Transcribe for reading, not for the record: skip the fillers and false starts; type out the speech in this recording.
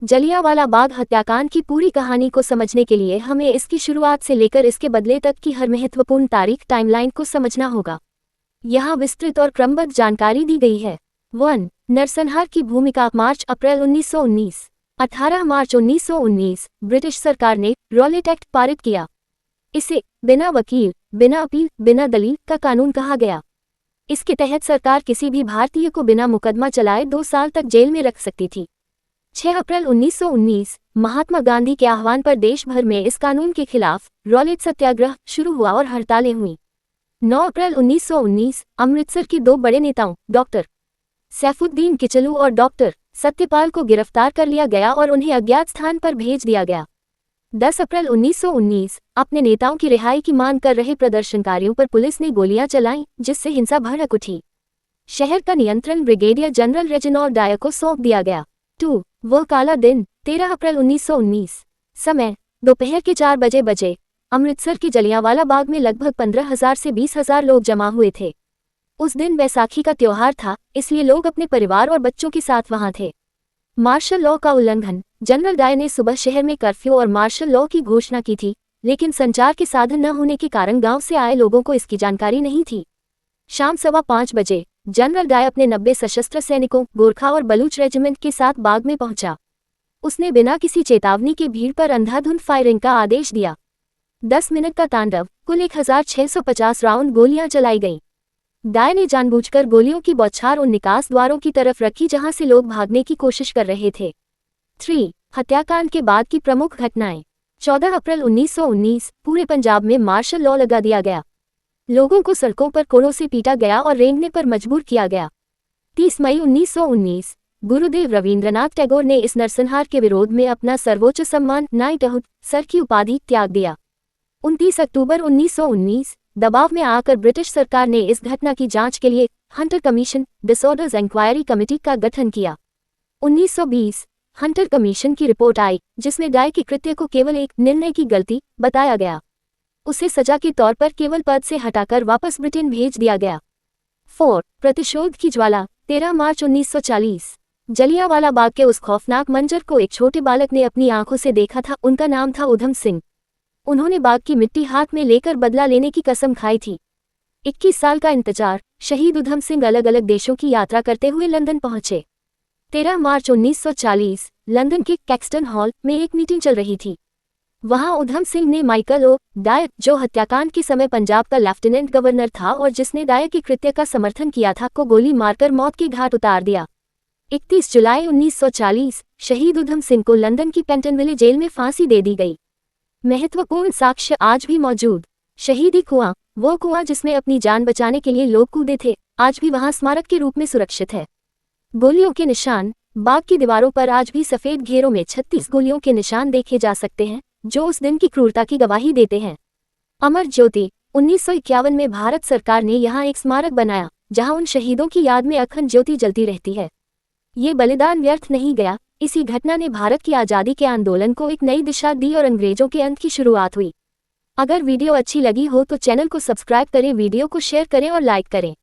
जलियांवाला बाग हत्याकांड की पूरी कहानी को समझने के लिए हमें इसकी शुरुआत से लेकर इसके बदले तक की हर महत्वपूर्ण तारीख टाइमलाइन को समझना होगा। यहाँ विस्तृत और क्रमबद्ध जानकारी दी गई है। 1. नरसंहार की भूमिका। मार्च अप्रैल 1919। 18 मार्च 1919 ब्रिटिश सरकार ने रॉलेट एक्ट पारित किया। इसे बिना वकील, बिना अपील, बिना दलील का कानून कहा गया। इसके तहत सरकार किसी भी भारतीय को बिना मुकदमा चलाए 2 साल तक जेल में रख सकती थी। 6 अप्रैल 1919 महात्मा गांधी के आह्वान पर देश भर में इस कानून के खिलाफ रॉलेट सत्याग्रह शुरू हुआ और हड़तालें हुईं। 9 अप्रैल 1919 अमृतसर के 2 बड़े नेताओं डॉक्टर सैफुद्दीन किचलू और डॉक्टर सत्यपाल को गिरफ्तार कर लिया गया और उन्हें अज्ञात स्थान पर भेज दिया गया। 10 अप्रैल 1919 अपने नेताओं की रिहाई की मांग कर रहे प्रदर्शनकारियों पर पुलिस ने गोलियां चलाईं, जिससे हिंसा भड़क उठी। शहर का नियंत्रण ब्रिगेडियर जनरल रेजिनॉल्ड डायर को सौंप दिया गया। 2. वह काला दिन। 13 अप्रैल 1919 समय दोपहर के 4 बजे अमृतसर के जलियांवाला बाग में लगभग 15,000 से 20,000 लोग जमा हुए थे। उस दिन बैसाखी का त्योहार था, इसलिए लोग अपने परिवार और बच्चों के साथ वहां थे। मार्शल लॉ का उल्लंघन। जनरल डायर ने सुबह शहर में कर्फ्यू और मार्शल लॉ की घोषणा की थी, लेकिन संचार के साधन न होने के कारण गांव से आए लोगों को इसकी जानकारी नहीं थी। शाम 5:15 बजे जनरल डायर अपने 90 सशस्त्र सैनिकों, गोरखा और बलूच रेजिमेंट के साथ बाग में पहुंचा। उसने बिना किसी चेतावनी के भीड़ पर अंधाधुंध फायरिंग का आदेश दिया। 10 मिनट का तांडव, कुल 1650 राउंड गोलियां चलाई गईं। डायर ने जानबूझकर गोलियों की बौछार उन निकास द्वारों की तरफ रखी जहां से लोग भागने की कोशिश कर रहे थे। 3. हत्याकांड के बाद की प्रमुख घटनाएं। 14 अप्रैल 1919 पूरे पंजाब में मार्शल लॉ लगा दिया गया। लोगों को सड़कों पर कोड़ों से पीटा गया और रेंगने पर मजबूर किया गया। 30 मई 1919 गुरुदेव रवींद्रनाथ टैगोर ने इस नरसंहार के विरोध में अपना सर्वोच्च सम्मान नाइटहुड सर की उपाधि त्याग दिया। 29 अक्टूबर 1919 दबाव में आकर ब्रिटिश सरकार ने इस घटना की जांच के लिए Hunter commission disorders inquiry committee का गठन किया। 1920 हंटर कमीशन की रिपोर्ट आई, जिसमें डायर के कृत्य को केवल एक निर्णय की गलती बताया गया। उसे सजा के तौर पर केवल पद से हटाकर वापस ब्रिटेन भेज दिया गया। 4. प्रतिशोध की ज्वाला। 13 मार्च 1940 जलियांवाला बाग के उस खौफनाक मंजर को एक छोटे बालक ने अपनी आंखों से देखा था। उनका नाम था उधम सिंह। उन्होंने बाग की मिट्टी हाथ में लेकर बदला लेने की कसम खाई थी। 21 साल का इंतजार। शहीद उधम सिंह अलग अलग देशों की यात्रा करते हुए लंदन पहुंचे। 13 मार्च 1940 लंदन के कैक्सटन हॉल में एक मीटिंग चल रही थी। वहां उधम सिंह ने माइकल ओ डायर, जो हत्याकांड के समय पंजाब का लेफ्टिनेंट गवर्नर था और जिसने डायर के कृत्य का समर्थन किया था, को गोली मारकर मौत के घाट उतार दिया। 31 जुलाई 1940 शहीद उधम सिंह को लंदन की पेंटनविले जेल में फांसी दे दी गई। महत्वपूर्ण साक्ष्य आज भी मौजूद। शहीदी कुआं, वो कुआं जिसमें अपनी जान बचाने के लिए लोग कूदे थे, आज भी वहां स्मारक के रूप में सुरक्षित है। गोलियों के निशान। बाग की दीवारों पर आज भी सफेद घेरों में 36 गोलियों के निशान देखे जा सकते हैं, जो उस दिन की क्रूरता की गवाही देते हैं। अमर ज्योति। 1951 में भारत सरकार ने यहाँ एक स्मारक बनाया, जहाँ उन शहीदों की याद में अखंड ज्योति जलती रहती है। ये बलिदान व्यर्थ नहीं गया। इसी घटना ने भारत की आज़ादी के आंदोलन को एक नई दिशा दी और अंग्रेजों के अंत की शुरुआत हुई। अगर वीडियो अच्छी लगी हो तो चैनल को सब्सक्राइब करें, वीडियो को शेयर करें और लाइक करें।